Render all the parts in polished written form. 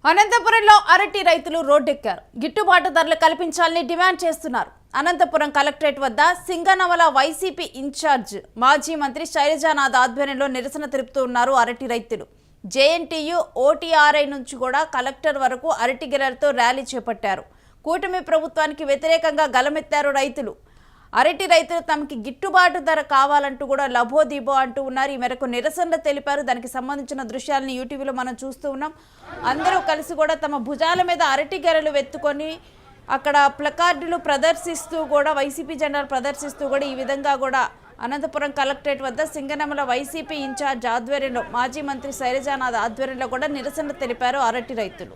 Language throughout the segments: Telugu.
అనంతపురంలో అరటి రైతులు రోడ్డెక్కారు. గిట్టుబాటు ధరలు కల్పించాలని డిమాండ్ చేస్తున్నారు. అనంతపురం కలెక్టరేట్ వద్ద సింగనమల వైసీపీ ఇన్ఛార్జ్ మాజీ మంత్రి శైలజానాథ్ ఆధ్వర్యంలో నిరసన తెలుపుతూ ఉన్నారు అరటి రైతులు. జేఎన్టీయూ ఓటీఆర్ఐ నుంచి కూడా కలెక్టర్ వరకు అరటి గెలలతో ర్యాలీ చేపట్టారు. కూటమి ప్రభుత్వానికి వ్యతిరేకంగా గలమెత్తారు రైతులు. అరటి రైతులు తమకి గిట్టుబాటు ధర కావాలంటూ కూడా లబోదిబో అంటూ ఉన్నారు. ఈ మేరకు నిరసనలు తెలిపారు. దానికి సంబంధించిన దృశ్యాలను యూటీవీలో మనం చూస్తూ ఉన్నాం. అందరూ కలిసి కూడా తమ భుజాల మీద అరటి గెలలు వెత్తుకొని అక్కడ ప్లకార్డులు ప్రదర్శిస్తూ కూడా వైసీపీ జెండాలు ప్రదర్శిస్తూ కూడా ఈ విధంగా కూడా అనంతపురం కలెక్టరేట్ వద్ద సింగనమల వైసీపీ ఇన్ఛార్జ్ ఆధ్వర్యంలో మాజీ మంత్రి శైలజానాథ్ ఆధ్వర్యంలో కూడా నిరసన తెలిపారు అరటి రైతులు.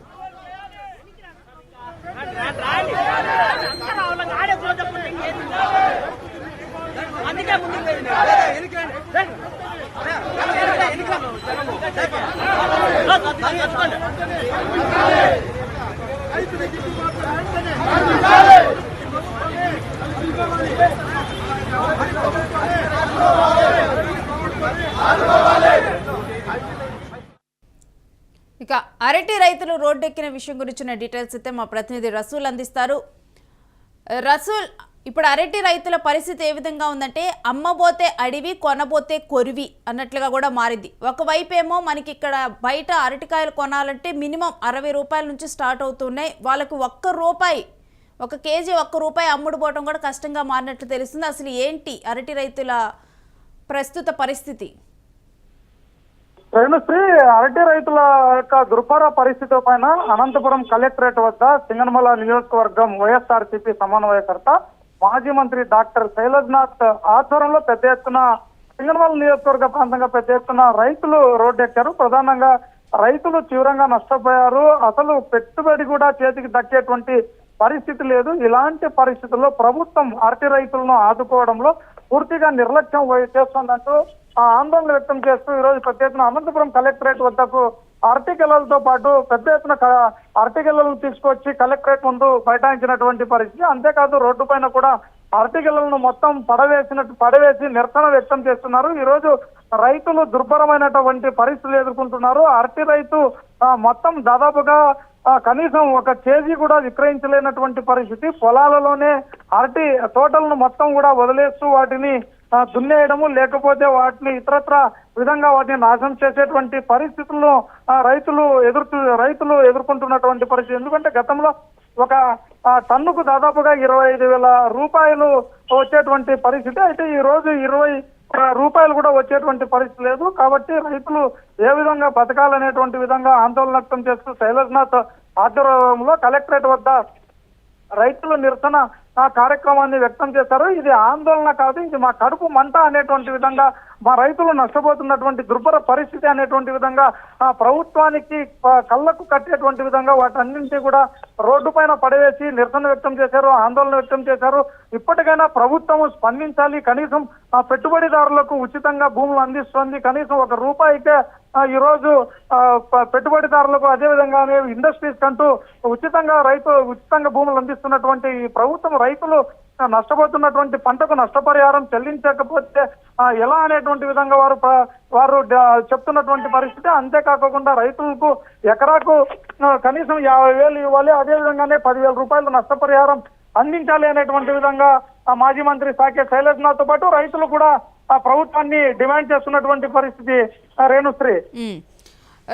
ఇక అరటి రైతులు రోడ్డెక్కిన విషయం గురించిన డీటెయిల్స్ అయితే మా ప్రతినిధి రసూల్ అందిస్తారు. రసూల్, ఇప్పుడు అరటి రైతుల పరిస్థితి ఏ విధంగా ఉందంటే అమ్మబోతే అడివి కొనబోతే కొరివి అన్నట్లుగా కూడా మారింది. ఒకవైపు ఏమో మనకి ఇక్కడ బయట అరటికాయలు కొనాలంటే మినిమం 60 రూపాయల నుంచి స్టార్ట్ అవుతున్నాయి. వాళ్ళకు ఒక కేజీ 1 రూపాయి అమ్ముడు పోవడం కూడా కష్టంగా మారినట్లు తెలుస్తుంది. అసలు ఏంటి అరటి రైతుల ప్రస్తుత పరిస్థితి? రేణుశ్రీ, అరటి రైతుల యొక్క దుర్భర పరిస్థితి పైన అనంతపురం కలెక్టరేట్ వద్ద సింగనమల నియోజకవర్గం వైఎస్ఆర్సీపీ సమన్వయకర్త మాజీ మంత్రి డాక్టర్ శైలజనాథ్ ఆధ్వర్యంలో పెద్ద ఎత్తున సింగనమల నియోజకవర్గ ప్రాంతంగా పెద్ద ఎత్తున రైతులు రోడ్డెక్కారు. ప్రధానంగా రైతులు తీవ్రంగా నష్టపోయారు. అసలు పెట్టుబడి కూడా చేతికి దక్కేటువంటి పరిస్థితి లేదు. ఇలాంటి పరిస్థితుల్లో ప్రభుత్వం అరటి రైతులను ఆదుకోవడంలో పూర్తిగా నిర్లక్ష్యం చేస్తోందంటూ ఆందోళన వ్యక్తం చేస్తూ ఈ రోజు పెద్ద ఎత్తున అనంతపురం కలెక్టరేట్ వద్దకు అరటి గెలలతో పాటు పెద్ద ఎత్తున అరటి గెలలను తీసుకొచ్చి కలెక్టరేట్ ముందు బైఠాయించినటువంటి పరిస్థితి. అంతేకాదు రోడ్డు పైన కూడా అరటి గెలలను మొత్తం పడవేసి నిరసన వ్యక్తం చేస్తున్నారు. ఈ రోజు రైతులు దుర్భరమైనటువంటి పరిస్థితులు ఎదుర్కొంటున్నారు. అరటి రైతు మొత్తం దాదాపుగా కనీసం 1 కేజీ కూడా విక్రయించలేనటువంటి పరిస్థితి. పొలాలలోనే అరటి తోటలను మొత్తం కూడా వదిలేస్తూ వాటిని దున్నేయడము, లేకపోతే వాటిని ఇతరత్ర విధంగా వాటిని నాశనం చేసేటువంటి పరిస్థితులను రైతులు ఎదుర్కొంటున్నటువంటి పరిస్థితి. ఎందుకంటే గతంలో ఒక టన్నుకు దాదాపుగా 25,000 రూపాయలు వచ్చేటువంటి పరిస్థితి. అయితే ఈ రోజు 20 రూపాయలు కూడా వచ్చేటువంటి పరిస్థితి లేదు. కాబట్టి రైతులు ఏ విధంగా బతకాలనేటువంటి విధంగా ఆందోళన వ్యక్తం చేస్తూ శైలజనాథ్ ఆధ్వర్యంలో కలెక్టరేట్ వద్ద రైతులు నిరసన కార్యక్రమాన్ని వ్యక్తం చేశారు. ఇది ఆందోళన కాదు, ఇది మా కడుపు మంట అనేటువంటి విధంగా, మా రైతులు నష్టపోతున్నటువంటి దుర్భర పరిస్థితి అనేటువంటి విధంగా ప్రభుత్వానికి కళ్ళకు కట్టేటువంటి విధంగా వాటన్నింటినీ కూడా రోడ్డు పైన పడవేసి నిరసన వ్యక్తం చేశారు, ఆందోళన వ్యక్తం చేశారు. ఇప్పటికైనా ప్రభుత్వం స్పందించాలి. కనీసం పెట్టుబడిదారులకు ఉచితంగా భూములు అందిస్తుంది. కనీసం 1 రూపాయికే ఈ రోజు పెట్టుబడిదారులకు, అదేవిధంగానే ఇండస్ట్రీస్ కంటూ ఉచితంగా భూములు అందిస్తున్నటువంటి ఈ ప్రభుత్వం రైతులు నష్టపోతున్నటువంటి పంటకు నష్టపరిహారం చెల్లించకపోతే ఎలా అనేటువంటి విధంగా వారు చెప్తున్నటువంటి పరిస్థితి. అంతేకాకుండా రైతులకు ఎకరాకు కనీసం 50,000 ఇవ్వాలి, అదేవిధంగానే 10,000 రూపాయలు నష్టపరిహారం అందించాలి అనేటువంటి విధంగా మాజీ మంత్రి సాకే శైలజనాథ్ తో పాటు రైతులు కూడా ప్రభుత్వాన్ని డిమాండ్ చేస్తున్నటువంటి పరిస్థితి. రేణుశ్రీ,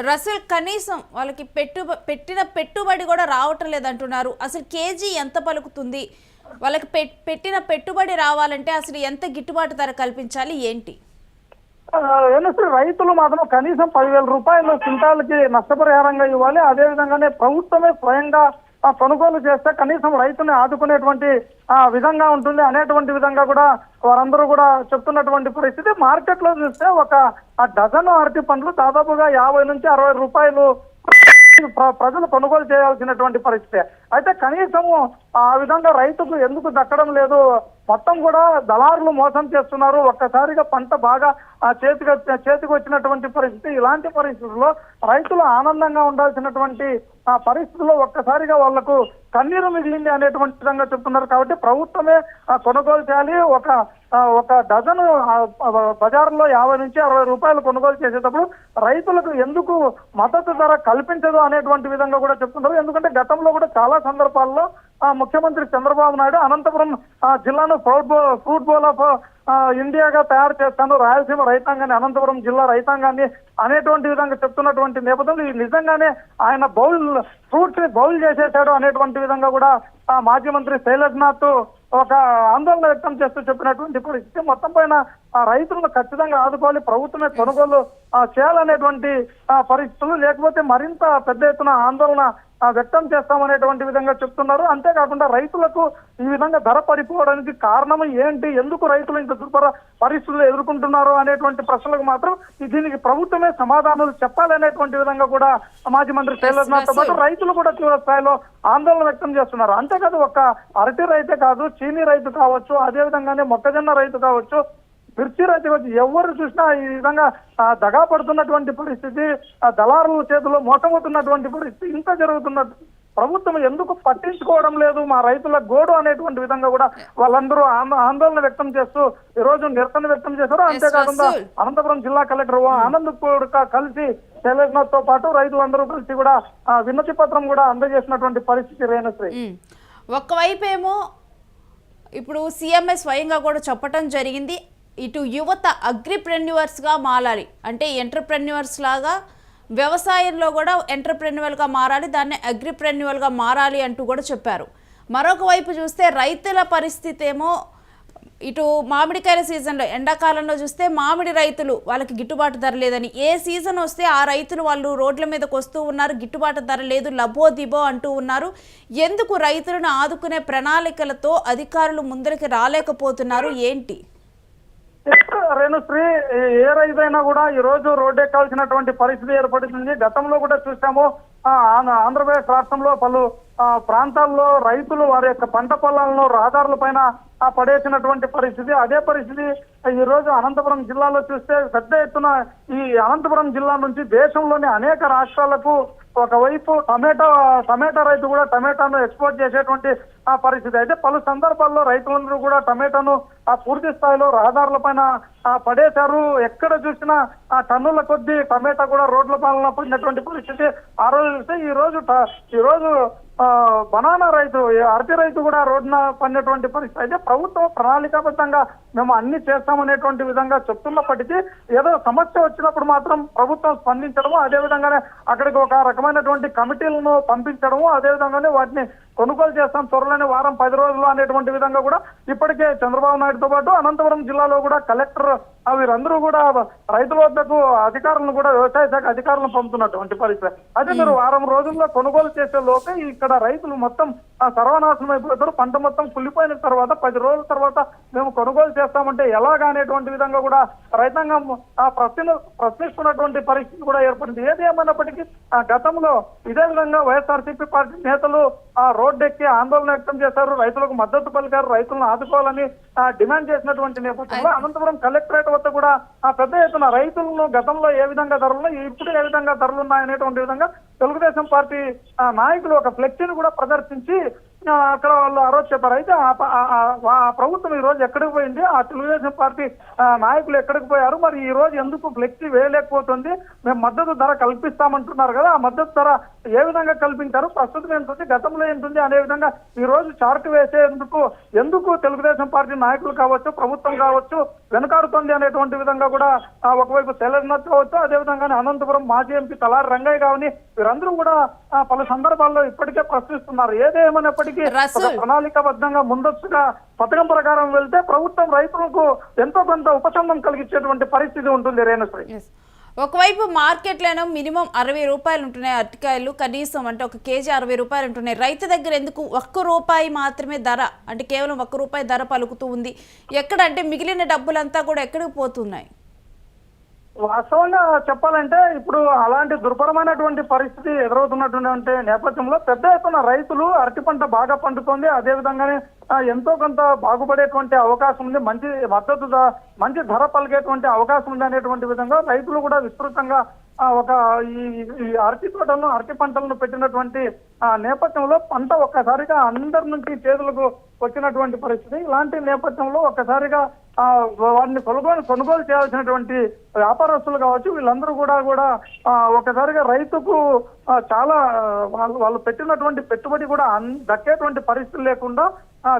రసూల్, కనీసం వాళ్ళకి పెట్టిన పెట్టుబడి కూడా రావటం లేదంటున్నారు. అసలు కేజీ ఎంత పలుకుతుంది? వాళ్ళకి పెట్టిన పెట్టుబడి రావాలంటే అసలు ఎంత గిట్టుబాటు ధర కల్పించాలి, ఏంటి? రైతులు మాత్రం కనీసం 10,000 రూపాయలు క్వింటాల్కి నష్టపరిహారంగా ఇవ్వాలి. అదేవిధంగానే ప్రభుత్వమే స్వయంగా కొనుగోలు చేస్తే కనీసం రైతుని ఆదుకునేటువంటి విధంగా ఉంటుంది అనేటువంటి విధంగా కూడా వారందరూ కూడా చెప్తున్నటువంటి పరిస్థితి. మార్కెట్ లో చూస్తే ఒక డజను అరటి పండ్లు దాదాపుగా 50 నుంచి 60 రూపాయలు ప్రజలు కొనుగోలు చేయాల్సినటువంటి పరిస్థితి. అయితే కనీసము ఆ విధంగా రైతుకు ఎందుకు దక్కడం లేదు? మొత్తం కూడా దళారులు మోసం చేస్తున్నారు. ఒక్కసారిగా పంట బాగా చేతికి వచ్చినటువంటి పరిస్థితి. ఇలాంటి పరిస్థితుల్లో రైతులు ఆనందంగా ఉండాల్సినటువంటి పరిస్థితుల్లో ఒక్కసారిగా వాళ్లకు కన్నీరు మిగిలింది అనేటువంటి విధంగా చెప్తున్నారు. కాబట్టి ప్రభుత్వమే కొనుగోలు చేయాలి. ఒక డజను బజార్లో 50 నుంచి 60 రూపాయలు కొనుగోలు చేసేటప్పుడు రైతులకు ఎందుకు మద్దతు ధర కల్పించదు అనేటువంటి విధంగా కూడా చెప్తున్నారు. ఎందుకంటే గతంలో కూడా చాలా సందర్భాల్లో ముఖ్యమంత్రి చంద్రబాబు నాయుడు అనంతపురం జిల్లాను ఫ్రూట్ బౌల్ ఆఫ్ ఇండియాగా తయారు చేస్తాను, రాయలసీమ రైతాంగాన్ని, అనంతపురం జిల్లా రైతాంగాన్ని అనేటువంటి విధంగా చెప్తున్నటువంటి నేపథ్యంలో నిజంగానే ఆయన ఫ్రూట్స్ ని బౌల్ చేసేశాడు అనేటువంటి విధంగా కూడా మాజీ మంత్రి శైలజ్నాథ్ ఒక ఆందోళన వ్యక్తం చేస్తూ చెప్పినటువంటి పరిస్థితి. మొత్తం పైన రైతులను ఖచ్చితంగా ఆదుకోవాలి, ప్రభుత్వమే కొనుగోలు చేయాలనేటువంటి పరిస్థితులు, లేకపోతే మరింత పెద్ద ఎత్తున ఆందోళన వ్యక్తం చేస్తామనేటువంటి విధంగా చెప్తున్నారు. అంతేకాకుండా రైతులకు ఈ విధంగా ధర పడిపోవడానికి కారణం ఏంటి, ఎందుకు రైతులు ఇంత దుర్భర పరిస్థితులు ఎదుర్కొంటున్నారు అనేటువంటి ప్రశ్నలకు మాత్రం దీనికి ప్రభుత్వమే సమాధానాలు చెప్పాలనేటువంటి విధంగా కూడా మాజీ మంత్రి శైలజ్నాథ్తో పాటు రైతులు కూడా తీవ్ర స్థాయిలో ఆందోళన వ్యక్తం చేస్తున్నారు. అంతేకాదు ఒక్క అరటి రైతే కాదు, చీనీ రైతు కావచ్చు, అదే విధంగానే మొక్కజొన్న రైతు కావచ్చు, మిర్చి రైతు కావచ్చు, ఎవరు చూసినా ఈ విధంగా దగా పడుతున్నటువంటి పరిస్థితి, దళారుల చేతిలో మోసమవుతున్నటువంటి పరిస్థితి ఇంత జరుగుతున్న ప్రభుత్వం ఎందుకు పట్టించుకోవడం లేదు మా రైతుల గోడు అనేటువంటి విధంగా కూడా వాళ్ళందరూ ఆందోళన వ్యక్తం చేస్తూ ఈ రోజు నిరసన వ్యక్తం చేశారు. అంతేకాకుండా అనంతపురం జిల్లా కలెక్టర్ ఆనంద్ కూడా కలిసి శైలజ్నాథ్ తో పాటు రైతులందరూ కలిసి కూడా వినతి పత్రం కూడా అందజేసినటువంటి పరిస్థితి రేణుశ్రీ. ఒక్కవైపు ఏమో ఇప్పుడు సీఎంఏ స్వయంగా కూడా చెప్పటం జరిగింది, ఇటు యువత అగ్రిప్రెన్యూవర్స్గా మారాలి, అంటే ఎంటర్ప్రెన్యూవర్స్ లాగా వ్యవసాయంలో కూడా ఎంటర్ప్రెన్యువల్గా మారాలి, దాన్ని అగ్రిప్రెన్యువల్గా మారాలి అంటూ కూడా చెప్పారు. మరొక వైపు చూస్తే రైతుల పరిస్థితి ఏమో ఇటు మామిడికాయల సీజన్లో ఎండాకాలంలో చూస్తే మామిడి రైతులు వాళ్ళకి గిట్టుబాటు ధర లేదని, ఏ సీజన్ వస్తే ఆ రైతులు వాళ్ళు రోడ్ల మీదకి వస్తూ ఉన్నారు, గిట్టుబాటు ధర లేదు, లబో దిబో అంటూ ఉన్నారు. ఎందుకు రైతులను ఆదుకునే ప్రణాళికలతో అధికారులు ముందరికి రాలేకపోతున్నారు ఏంటి? రేణుశ్రీ, ఏ రైతైనా కూడా ఈ రోజు రోడ్డు ఎక్కాల్సినటువంటి పరిస్థితి ఏర్పడుతుంది. గతంలో కూడా చూసాము, ఆంధ్రప్రదేశ్ రాష్ట్రంలో పలు ప్రాంతాల్లో రైతులు వారి యొక్క పంట పొలాలను రహదారుల పైన పడేసినటువంటి పరిస్థితి. అదే పరిస్థితి ఈ రోజు అనంతపురం జిల్లాలో చూస్తే పెద్ద ఎత్తున ఈ అనంతపురం జిల్లా నుంచి దేశంలోని అనేక రాష్ట్రాలకు ఒకవైపు టమాటా రైతు కూడా టమాటాను ఎక్స్పోర్ట్ చేసేటువంటి పరిస్థితి. అయితే పలు సందర్భాల్లో రైతులందరూ కూడా టమాటాను పూర్తి స్థాయిలో రహదారుల పైన పడేశారు. ఎక్కడ చూసినా టన్నుల కొద్దీ టమాటా కూడా రోడ్ల పాలన పడినటువంటి పరిస్థితి ఆ రోజు చూస్తే ఈ రోజు బనానా రైతు, అరటి రైతు కూడా రోడ్డున పడినటువంటి పరిస్థితి. అయితే ప్రభుత్వం ప్రణాళికాబద్ధంగా మేము అన్ని చేస్తామనేటువంటి విధంగా చెప్తున్నప్పటికీ ఏదో సమస్య వచ్చినప్పుడు మాత్రం ప్రభుత్వం స్పందించడము, అదేవిధంగానే అక్కడికి ఒక రకమైనటువంటి కమిటీలను పంపించడము, అదేవిధంగానే వాటిని కొనుగోలు చేస్తాం త్వరలోనే వారం 10 రోజులు అనేటువంటి విధంగా కూడా ఇప్పటికే చంద్రబాబు నాయుడుతో పాటు అనంతపురం జిల్లాలో కూడా కలెక్టర్ వీరందరూ కూడా రైతుల వద్దకు అధికారులను కూడా వ్యవసాయ శాఖ అధికారులను పంపుతున్నటువంటి పరిస్థితి. అయితే మీరు వారం రోజుల్లో కొనుగోలు చేసే లోపే ఇక్కడ రైతులు మొత్తం సర్వనాశనం అయిపోతారు. పంట మొత్తం కుళ్ళిపోయిన తర్వాత 10 రోజుల తర్వాత మేము కొనుగోలు చేస్తామంటే ఎలాగా అనేటువంటి విధంగా కూడా రైతాంగం ప్రశ్నిస్తున్నటువంటి పరిస్థితి కూడా ఏర్పడింది. ఏది ఏమైనప్పటికీ గతంలో ఇదే విధంగా వైఎస్ఆర్సీపీ పార్టీ నేతలు రోడ్డెక్కి ఆందోళన వ్యక్తం చేశారు, రైతులకు మద్దతు పలికారు, రైతులను ఆదుకోవాలని డిమాండ్ చేసినటువంటి నేపథ్యంలో అనంతపురం కలెక్టరేట్ వద్ద కూడా పెద్ద ఎత్తున రైతులను గతంలో ఏ విధంగా ధరలు, ఇప్పుడు ఏ విధంగా ధరలు ఉన్నాయనేటువంటి విధంగా తెలుగుదేశం పార్టీ నాయకులు ఒక ఫ్లెక్సీని కూడా ప్రదర్శించి అక్కడ వాళ్ళు ఆ రోజు చెప్పారు. అయితే ఆ ప్రభుత్వం ఈ రోజు ఎక్కడికి పోయింది, ఆ తెలుగుదేశం పార్టీ నాయకులు ఎక్కడికి పోయారు, మరి ఈ రోజు ఎందుకు ఫ్లెక్సీ వేయలేకపోతుంది, మేము మద్దతు ధర కల్పిస్తామంటున్నారు కదా, ఆ మద్దతు ధర ఏ విధంగా కల్పించారు, ప్రస్తుతం ఏంటుంది, గతంలో ఏంటుంది అనే విధంగా ఈ రోజు చార్ట్ వేసేందుకు ఎందుకు తెలుగుదేశం పార్టీ నాయకులు కావచ్చు, ప్రభుత్వం కావచ్చు వెనుకాడుతుంది అనేటువంటి విధంగా కూడా ఒకవైపు శైలజ్నాథ్ కావచ్చు, అదేవిధంగానే అనంతపురం మాజీ ఎంపీ తలారి రంగయ్య కావని వీరందరూ కూడా పలు సందర్భాల్లో ఇప్పటికే ప్రశ్నిస్తున్నారు. ఏదేమైనప్పటికీ ప్రణాళికాబద్ధంగా ముందస్తుగా పథకం ప్రకారం వెళ్తే ప్రభుత్వం రైతులకు ఎంతో కొంత ఉపశమనం కలిగించేటువంటి పరిస్థితి ఉంటుంది. రేణుశ్రీ, ఒకవైపు మార్కెట్లోనూ మినిమం 60 రూపాయలు ఉంటున్నాయి అరటికాయలు, కనీసం అంటే ఒక కేజీ 60 రూపాయలు ఉంటున్నాయి. రైతు దగ్గర ఎందుకు ₹1 మాత్రమే ధర, అంటే కేవలం ₹1 ధర పలుకుతూ ఉంది. ఎక్కడంటే మిగిలిన డబ్బులంతా కూడా ఎక్కడికి పోతున్నాయి? వాస్తవంగా చెప్పాలంటే ఇప్పుడు అలాంటి దుర్భరమైనటువంటి పరిస్థితి ఎదురవుతున్నటువంటి నేపథ్యంలో పెద్ద ఎత్తున రైతులు అరటి పంట బాగా పండుతోంది, అదేవిధంగానే ఎంతో కొంత బాగుపడేటువంటి అవకాశం ఉంది, మంచి ధర పలికేటువంటి అవకాశం ఉంది అనేటువంటి విధంగా రైతులు కూడా విస్తృతంగా ఒక ఈ అరటి తోటలను అరటి పంటలను పెట్టినటువంటి నేపథ్యంలో పంట ఒక్కసారిగా అందరి నుంచి చేతులకు వచ్చినటువంటి పరిస్థితి. ఇలాంటి నేపథ్యంలో ఒక్కసారిగా వాటిని కొనుగోలు చేయాల్సినటువంటి వ్యాపారస్తులు కావచ్చు, వీళ్ళందరూ కూడా ఒకసారిగా రైతుకు చాలా వాళ్ళు పెట్టినటువంటి పెట్టుబడి కూడా దక్కేటువంటి పరిస్థితులు లేకుండా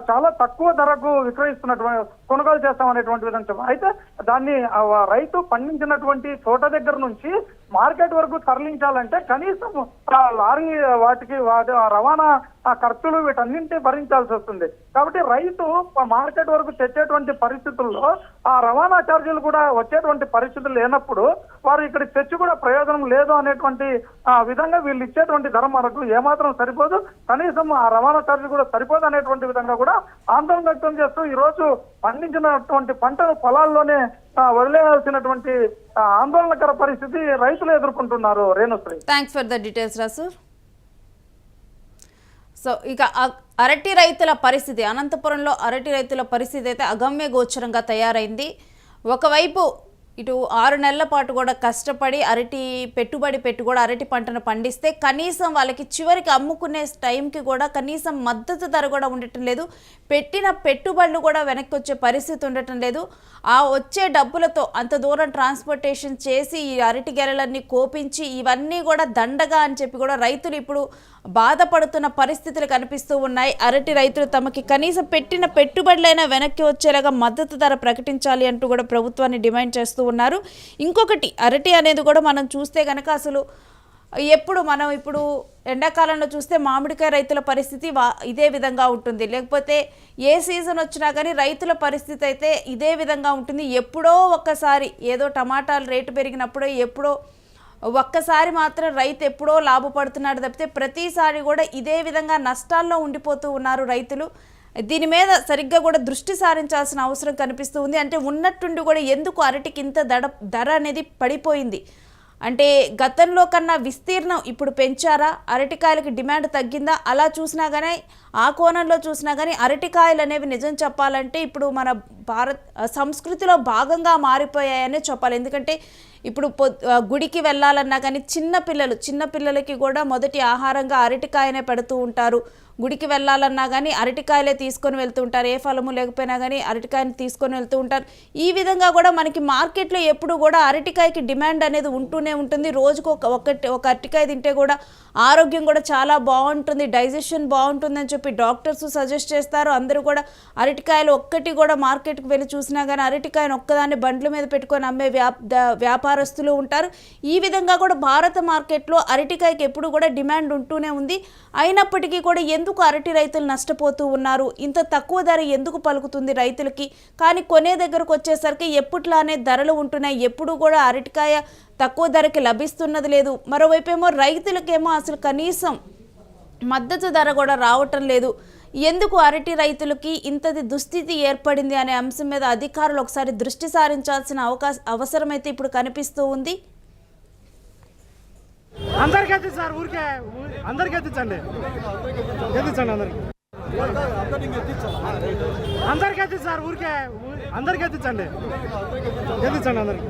చాలా తక్కువ ధరకు విక్రయిస్తున్నటువంటి కొనుగోలు చేస్తామనేటువంటి విధంగా చెప్పారు. అయితే దాన్ని రైతు పండించినటువంటి తోట దగ్గర నుంచి మార్కెట్ వరకు తరలించాలంటే కనీసం లారీ వాటికి రవాణా ఖర్చులు వీటన్నింటినీ భరించాల్సి వస్తుంది. కాబట్టి రైతు మార్కెట్ వరకు తెచ్చేటువంటి పరిస్థితుల్లో ఆ రవాణా ఛార్జీలు కూడా వచ్చేటువంటి పరిస్థితులు లేనప్పుడు వారు ఇక్కడ తెచ్చి కూడా ప్రయోజనం లేదు అనేటువంటి విధంగా వీళ్ళు ఇచ్చేటువంటి ధర మనకు ఏమాత్రం సరిపోదు, కనీసం ఆ రవాణా ఛార్జీలు కూడా సరిపోదు అనేటువంటి విధంగా కూడా ఆందోళన వ్యక్తం చేస్తూ ఈ రోజు పండించినటువంటి పంటను పొలాల్లోనే వదిలేయాల్సినటువంటి ఆందోళనకర పరిస్థితి రైతులు ఎదుర్కొంటున్నారు. Renusri, thanks for the details రాసు. సో ఇక అరటి రైతుల పరిస్థితి, అనంతపురంలో అరటి రైతుల పరిస్థితి అయితే అగమ్య గోచరంగా తయారైంది. ఒకవైపు ఇటు 6 నెలల పాటు కూడా కష్టపడి అరటి పెట్టుబడి పెట్టి కూడా అరటి పంటను పండిస్తే కనీసం వాళ్ళకి చివరికి అమ్ముకునే టైంకి కూడా కనీసం మద్దతు ధర కూడా ఉండటం లేదు. పెట్టిన పెట్టుబడులు కూడా వెనక్కి వచ్చే పరిస్థితి ఉండటం లేదు. ఆ వచ్చే డబ్బులతో అంత దూరం ట్రాన్స్పోర్టేషన్ చేసి ఈ అరటి గెలలన్నీ కోపించి ఇవన్నీ కూడా దండగా అని చెప్పి కూడా రైతులు ఇప్పుడు బాధపడుతున్న పరిస్థితులు కనిపిస్తూ ఉన్నాయి. అరటి రైతులు తమకి కనీసం పెట్టిన పెట్టుబడులైనా వెనక్కి వచ్చేలాగా మద్దతు ధర ప్రకటించాలి అంటూ కూడా ప్రభుత్వాన్ని డిమాండ్ చేస్తూ ఉన్నారు. ఇంకొకటి అరటి అనేది కూడా మనం చూస్తే కనుక అసలు ఇప్పుడు ఎండాకాలంలో చూస్తే మామిడికాయ రైతుల పరిస్థితి ఇదే విధంగా ఉంటుంది, లేకపోతే ఏ సీజన్ వచ్చినా కానీ రైతుల పరిస్థితి అయితే ఇదే విధంగా ఉంటుంది. ఎప్పుడో ఒక్కసారి ఏదో టమాటాలు రేటు పెరిగినప్పుడో ఎప్పుడో ఒక్కసారి మాత్రం రైతు ఎప్పుడో లాభపడుతున్నాడు తప్పితే ప్రతిసారి కూడా ఇదే విధంగా నష్టాల్లో ఉండిపోతూ ఉన్నారు రైతులు. దీని మీద సరిగ్గా కూడా దృష్టి సారించాల్సిన అవసరం కనిపిస్తూ ఉంది. అంటే ఉన్నట్టుండి కూడా ఎందుకు అరటికి ఇంత ధర అనేది పడిపోయింది అంటే గతంలో కన్నా విస్తీర్ణం ఇప్పుడు పెంచారా, అరటికాయలకి డిమాండ్ తగ్గిందా, అలా చూసినా కానీ ఆ కోణంలో చూసినా కానీ అరటికాయలు అనేవి నిజం చెప్పాలంటే ఇప్పుడు మన సంస్కృతిలో భాగంగా మారిపోయాయనే చెప్పాలి. ఎందుకంటే ఇప్పుడు గుడికి వెళ్ళాలన్నా కానీ చిన్నపిల్లలకి కూడా మొదటి ఆహారంగా అరటికాయనే పెడుతూ ఉంటారు. గుడికి వెళ్ళాలన్నా కానీ అరటికాయలే తీసుకొని వెళ్తూ ఉంటారు, ఏ ఫలము లేకపోయినా కానీ అరటికాయని తీసుకొని వెళ్తూ ఉంటారు. ఈ విధంగా కూడా మనకి మార్కెట్లో ఎప్పుడు కూడా అరటికాయకి డిమాండ్ అనేది ఉంటూనే ఉంటుంది. రోజుకు ఒక అరటికాయ తింటే కూడా ఆరోగ్యం కూడా చాలా బాగుంటుంది, డైజెషన్ బాగుంటుంది అని చెప్పి డాక్టర్స్ సజెస్ట్ చేస్తారు. అందరూ కూడా అరటికాయలు ఒక్కటి కూడా మార్కెట్కి వెళ్ళి చూసినా కానీ అరటికాయను ఒక్కదాన్ని బండ్ల మీద పెట్టుకొని అమ్మే వ్యాపారస్తులు ఉంటారు. ఈ విధంగా కూడా భారత మార్కెట్లో అరటికాయకి ఎప్పుడు కూడా డిమాండ్ ఉంటూనే ఉంది. అయినప్పటికీ కూడా ఎందుకు అరటి రైతులు నష్టపోతూ ఉన్నారు, ఇంత తక్కువ ధర ఎందుకు పలుకుతుంది రైతులకి, కానీ కొనే దగ్గరకు వచ్చేసరికి ఎప్పట్లానే ధరలు ఉంటున్నాయి, ఎప్పుడు కూడా అరటికాయ తక్కువ ధరకి లభిస్తున్నది లేదు. మరోవైపేమో రైతులకేమో అసలు కనీసం మద్దతు ధర కూడా రావటం లేదు. ఎందుకు అరటి రైతులకి ఇంతది దుస్థితి ఏర్పడింది అనే అంశం మీద అధికారులు ఒకసారి దృష్టి సారించాల్సిన అవసరం అయితే ఇప్పుడు కనిపిస్తూ ఉంది. అందరికి ఎత్తించారు, ఊరికే అందరికి ఎత్తించండి అందరికి ఎత్తించారు, ఊరికే అందరికి ఎత్తించండి అందరికి